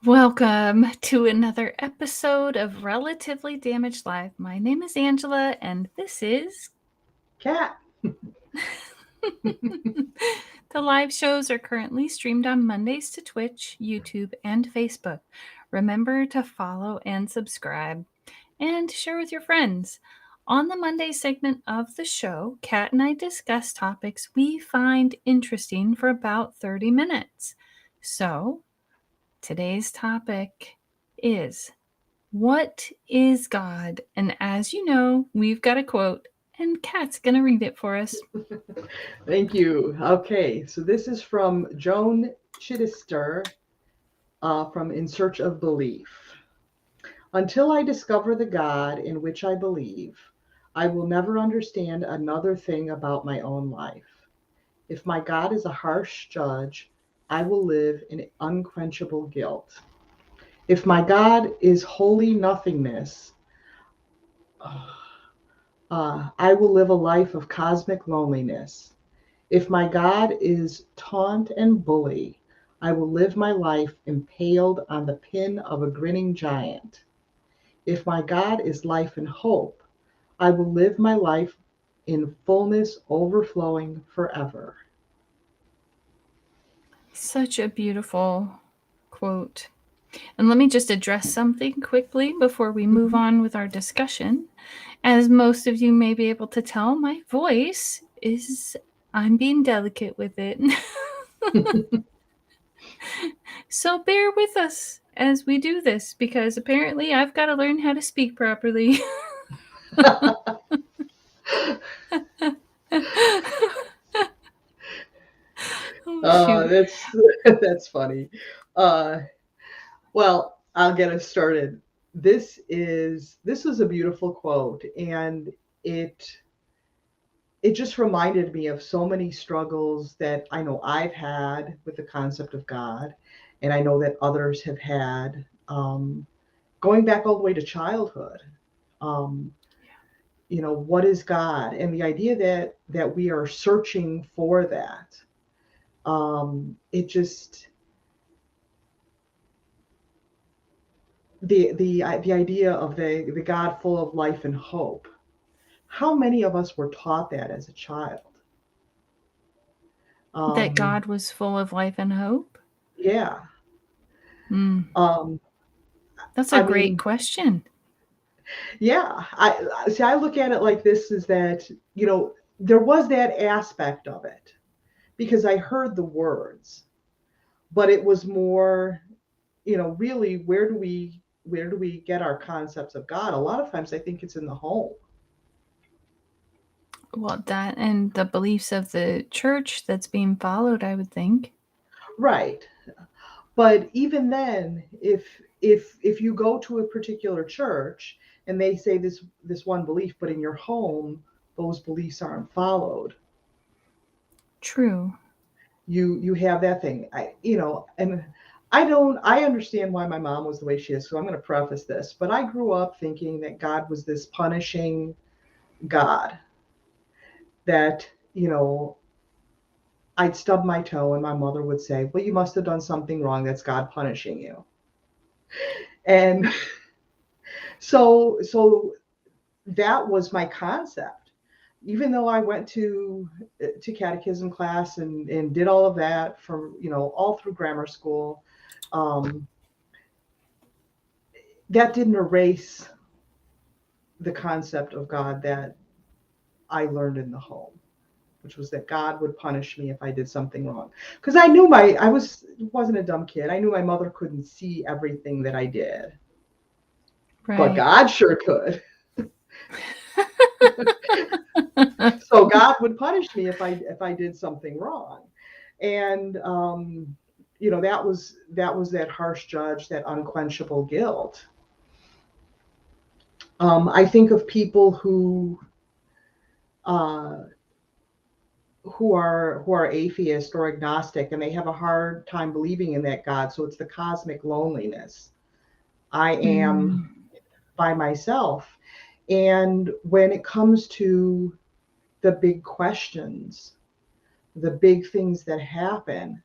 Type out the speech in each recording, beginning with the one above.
Welcome to another episode of Relatively Damaged Live. My name is Angela, and this is Cat. The live shows are currently streamed on Mondays to Twitch, YouTube, and Facebook. Remember to follow and subscribe and share with your friends. On the Monday segment of the show, Kat and I discuss topics we find interesting for about 30 minutes. So, today's topic is, what is God? And as you know, we've got a quote, and Kat's going to read it for us. Thank you. Okay, so this is from Joan Chittister from In Search of Belief. Until I discover the God in which I believe, I will never understand another thing about my own life. If my God is a harsh judge, I will live in unquenchable guilt. If my God is holy nothingness, I will live a life of cosmic loneliness. If my God is taunt and bully, I will live my life impaled on the pin of a grinning giant. If my God is life and hope, I will live my life in fullness overflowing forever. Such a beautiful quote. And let me just address something quickly before we move on with our discussion. As most of you may be able to tell, my voice is, I'm being delicate with it. So bear with us as we do this, because apparently I've got to learn how to speak properly. That's funny. Well, I'll get us started. This is a beautiful quote, and it just reminded me of so many struggles that I know I've had with the concept of God, and I know that others have had, going back all the way to childhood. Um, what is God, and the idea that we are searching for that. It just the idea of the God full of life and hope. How many of us were taught that as a child? That God was full of life and hope? Yeah. Mm. Um, That's a great question. Yeah. I look at it like this, is that, there was that aspect of it because I heard the words, but it was more, really, where do we get our concepts of God? A lot of times I think it's in the home. Well, that and the beliefs of the church that's being followed, I would think. Right. But even then, if you go to a particular church and they say this one belief, but in your home those beliefs aren't followed. True. You have that thing. And I understand why my mom was the way she is, so I'm going to preface this. But I grew up thinking that God was this punishing God, that, I'd stub my toe and my mother would say, well, you must have done something wrong. That's God punishing you. And so that was my concept. Even though I went to catechism class and did all of that from, all through grammar school, that didn't erase the concept of God that I learned in the home, which was that God would punish me if I did something wrong. Because I knew I wasn't a dumb kid. I knew my mother couldn't see everything that I did. Right. But God sure could. So God would punish me if I did something wrong. And that harsh judge, that unquenchable guilt. I think of people uh, who are atheist or agnostic, and they have a hard time believing in that God. So it's the cosmic loneliness. I am Mm, by myself. And when it comes to the big questions, the big things that happen,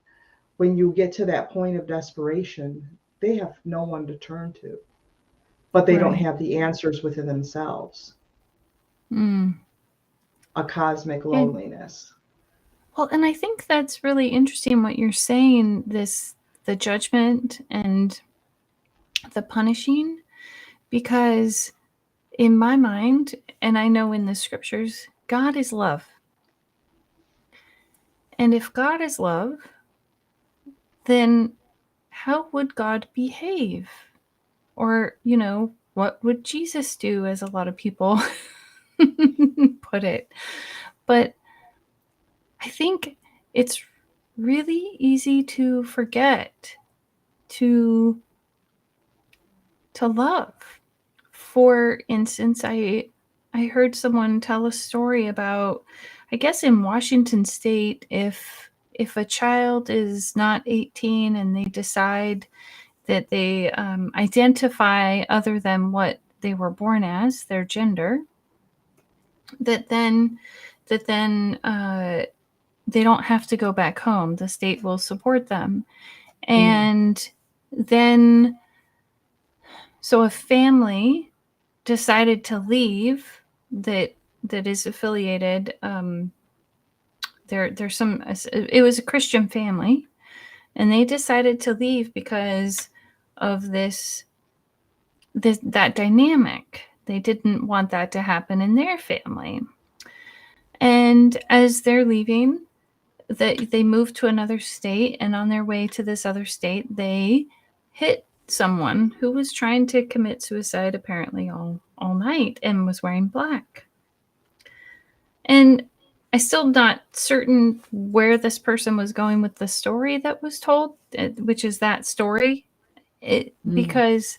when you get to that point of desperation, they have no one to turn to, but they don't right. have the answers within themselves. Mm. A cosmic And loneliness. well, and I think that's really interesting what you're saying, this the judgment and the punishing, because in my mind, and I know in the scriptures, God is love. And if God is love, then how would God behave? Or, what would Jesus do, as a lot of people put it? But I think it's really easy to forget to love. For instance, I heard someone tell a story about, I guess in Washington state, if a child is not 18 and they decide that they identify other than what they were born as, their gender, that then they don't have to go back home. The state will support them. Mm. And then, so a family decided to leave that is affiliated. There's some. It was a Christian family, and they decided to leave because of that dynamic. They didn't want that to happen in their family. And as they're leaving, they moved to another state, and on their way to this other state, they hit someone who was trying to commit suicide, apparently all night, and was wearing black. And I still not certain where this person was going with the story that was told, which is that story, Mm. because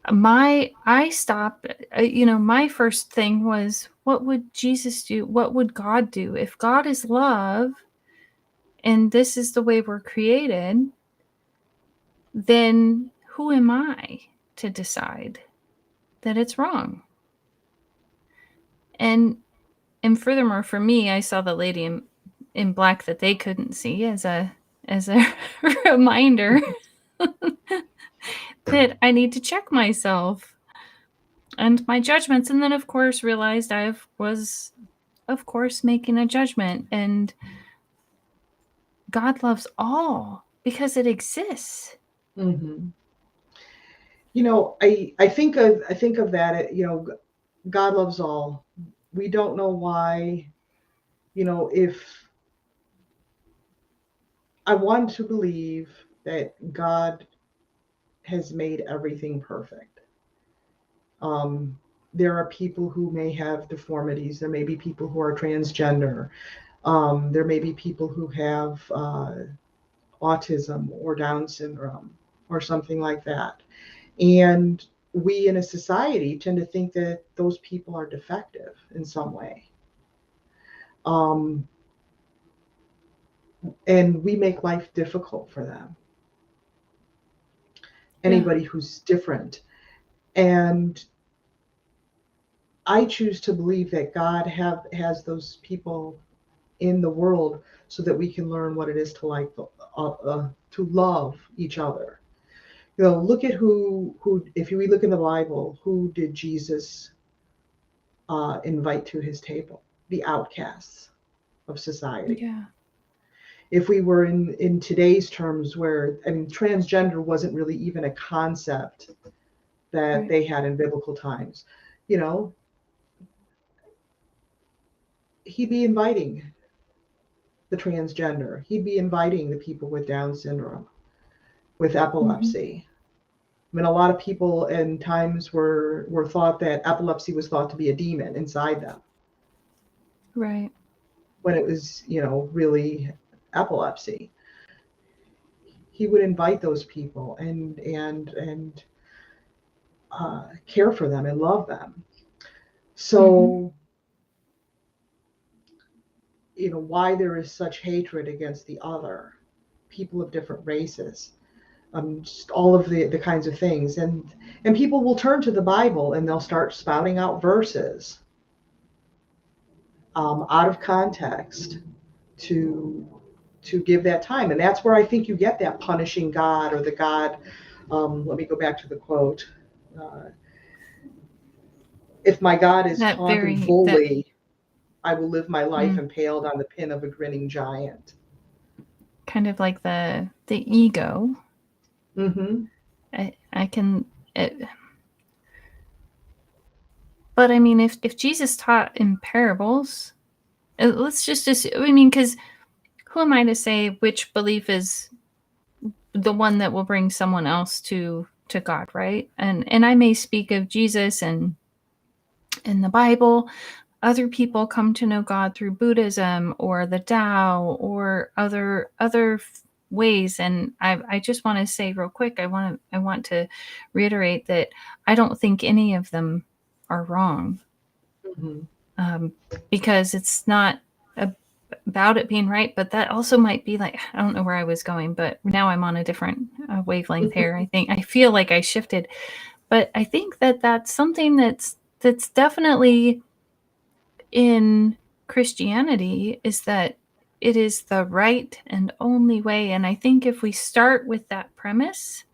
I stopped. My first thing was, what would Jesus do? What would God do? If God is love, and this is the way we're created, then who am I to decide that it's wrong? And furthermore, for me, I saw the lady in black that they couldn't see as a reminder that I need to check myself and my judgments. And then, of course, realized I was, of course, making a judgment. And God loves all because it exists. Mm-hmm. I think of that. God loves all. We don't know why. If I want to believe that God has made everything perfect. Um, there are people who may have deformities. There may be people who are transgender. There may be people who have autism or Down syndrome or something like that. And we in a society tend to think that those people are defective in some way. Um, and we make life difficult for them, Yeah. anybody who's different. And I choose to believe that God has those people in the world so that we can learn what it is to love each other. Look at who if we look in the Bible, who did Jesus invite to his table? The outcasts of society. Yeah. If we were in today's terms, where transgender wasn't really even a concept that Right. they had in biblical times, you know, he'd be inviting the transgender. He'd be inviting the people with Down syndrome, with Mm-hmm. epilepsy. A lot of people in times were thought that epilepsy was thought to be a demon inside them, Right. when it was, really epilepsy, he would invite those people and care for them and love them. So, why there is such hatred against the other, people of different races, just all of the kinds of things. And people will turn to the Bible and they'll start spouting out verses out of context to give that time. And that's where I think you get that punishing God, or the God, let me go back to the quote. If my God is That taunt and very bully, I will live my life impaled on the pin of a grinning giant. kind of like the ego. Mm-hmm. I can. But I mean, if Jesus taught in parables, let's just assume, I mean, because who am I to say which belief is the one that will bring someone else to God, right? And I may speak of Jesus and in the Bible. Other people come to know God through Buddhism or the Tao or other ways. And I just want to say real quick, I want to reiterate that I don't think any of them are wrong. Mm-hmm. Because it's not about it being right, but that also might be like, I don't know where I was going, but now I'm on a different wavelength here. I feel like I shifted, but I think that that's something that's definitely in Christianity, is that it is the right and only way. And I think if we start with that premise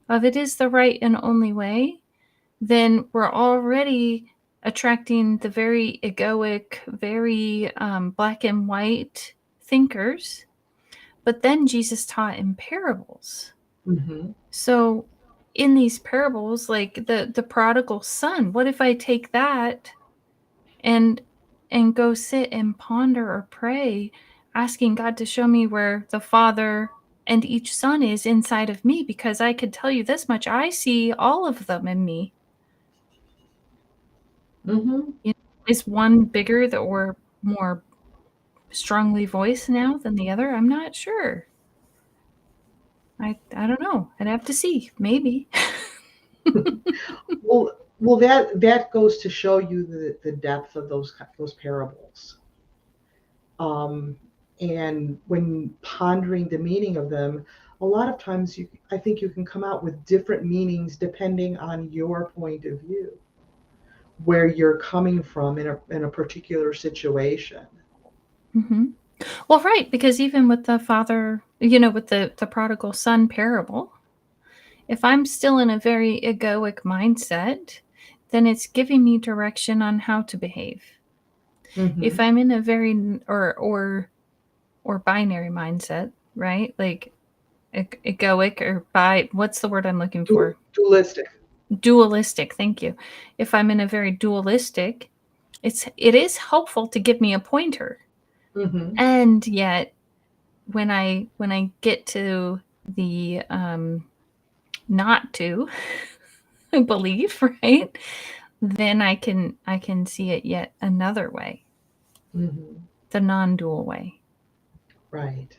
of it is the right and only way, then we're already attracting the very egoic, very black and white thinkers. But then Jesus taught in parables. Mm-hmm. So in these parables, like the prodigal son, what if I take that and go sit and ponder or pray, asking God to show me where the Father and each son is inside of me? Because I could tell you this much, I see all of them in me. Mm-hmm. Is one bigger or more strongly voiced now than the other? I'm not sure. I don't know. I'd have to see. Maybe. Well, that goes to show you the depth of those parables. And when pondering the meaning of them, a lot of times I think you can come out with different meanings depending on your point of view, where you're coming from in a particular situation. Mm-hmm. Well, right, because even with the father, with the prodigal son parable, if I'm still in a very egoic mindset, then it's giving me direction on how to behave. Mm-hmm. If I'm in a very or binary mindset, right? Like egoic or what's the word I'm looking for? Dualistic. Dualistic. Thank you. If I'm in a very dualistic, it is helpful to give me a pointer. Mm-hmm. And yet when I get to the not to believe, right, then I can see it yet another way. Mm-hmm. The non-dual way. Right.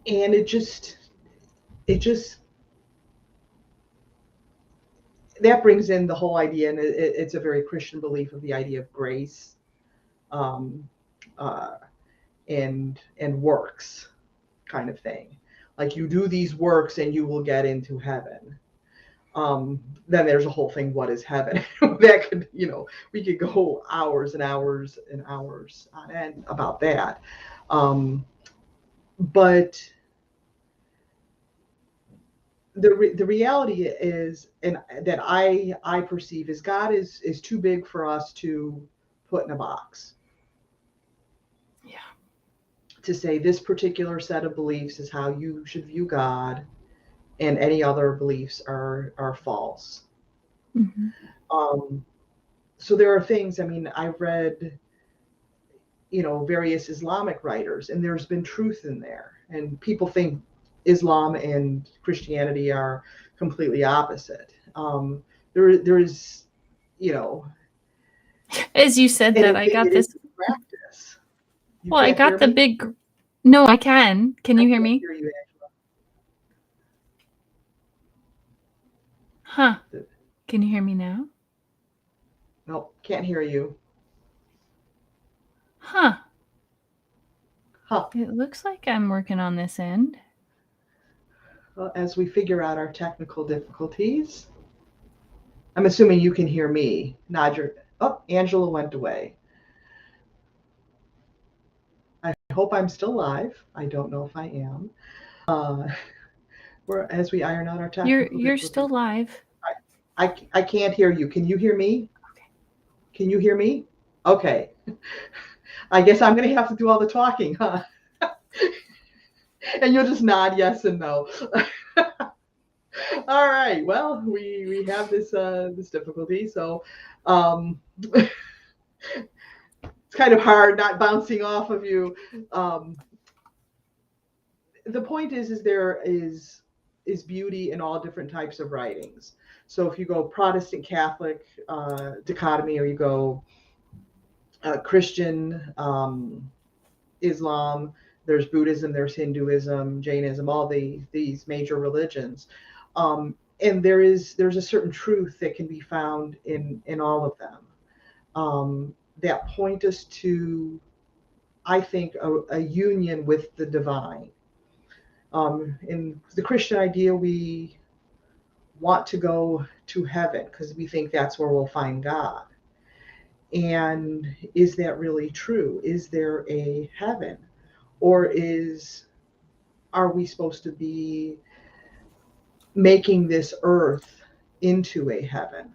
And it just that brings in the whole idea, and it's a very Christian belief of the idea of grace, um, uh, and works, kind of thing. Like, you do these works and you will get into heaven. Then there's a whole thing, what is heaven? That could, we could go hours and hours and hours on end about that. But the reality is, and that I perceive, is God is too big for us to put in a box. Yeah. To say this particular set of beliefs is how you should view God, and any other beliefs are false. Mm-hmm. So there are things. I mean, I've read, various Islamic writers, and there's been truth in there. And people think Islam and Christianity are completely opposite. There is, As you said And that, I got it is this. practice. You Well, I can't hear got the me? big. No, I can. Can I you hear can't me? hear you, Huh. Angela. Can you hear me now? No, can't hear you. Huh. Huh. It looks like I'm working on this end. Well, as we figure out our technical difficulties, I'm assuming you can hear me. Nod your. Oh, Angela went away. I hope I'm still live. I don't know if I am. As we iron out our technical You're difficulties. still live. I can't hear you. Can you hear me? Okay. Can you hear me? Okay. I guess I'm going to have to do all the talking, huh? And you'll just nod yes and no. All right. Well, we have this this difficulty, so it's kind of hard not bouncing off of you. The point is there is beauty in all different types of writings. So if you go Protestant Catholic dichotomy, or you go Christian, Islam, there's Buddhism, there's Hinduism, Jainism, all these major religions, and there's a certain truth that can be found in all of them, that point us to, I think, a union with the divine. In the Christian idea, we want to go to heaven because we think that's where we'll find God. And is that really true? Is there a heaven? Or are we supposed to be making this earth into a heaven?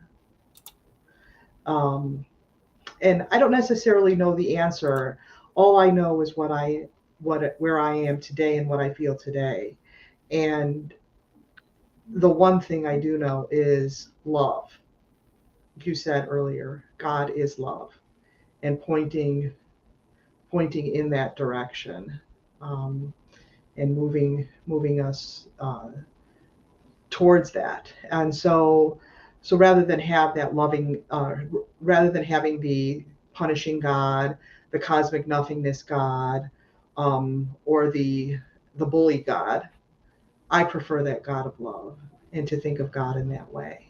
And I don't necessarily know the answer. All I know is where I am today and what I feel today. And the one thing I do know is love. Like you said earlier, God is love, and pointing in that direction, and moving us towards that. And so rather than have that loving, rather than having the punishing God, the cosmic nothingness God, or the bully God, I prefer that God of love, and to think of God in that way.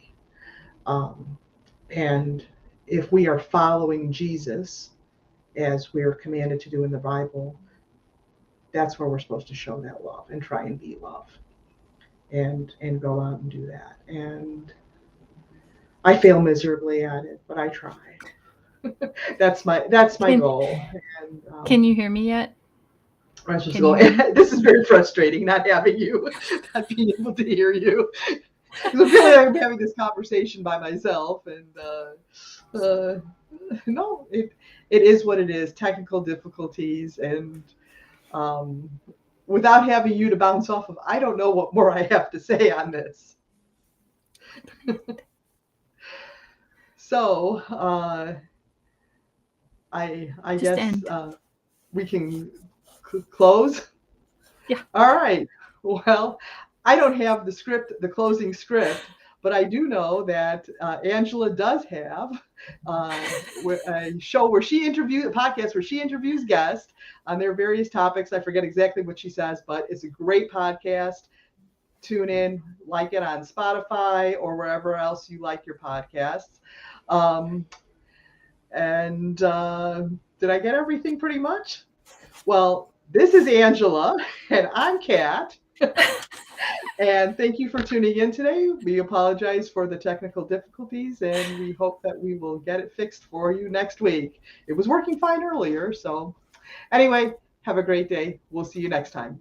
And if we are following Jesus as we're commanded to do in the Bible, that's where we're supposed to show that love and try and be love, and go out and do that. And I fail miserably at it, but I try. That's my goal. And Can you hear me yet? I was just going, this is very frustrating, not having you, not being able to hear you. Because I feel like I'm having this conversation by myself, and no, it is what it is. Technical difficulties, and without having you to bounce off of, I don't know what more I have to say on this. So I guess we can close. Yeah. All right. Well, I don't have the closing script, but I do know that Angela does have a show where she interviews, a podcast where she interviews guests on their various topics. I forget exactly what she says, but it's a great podcast. Tune in, like it on Spotify or wherever else you like your podcasts. And did I get everything pretty much? Well, this is Angela, and I'm Kat. And thank you for tuning in today. We apologize for the technical difficulties, and we hope that we will get it fixed for you next week. It was working fine earlier. So anyway, have a great day. We'll see you next time.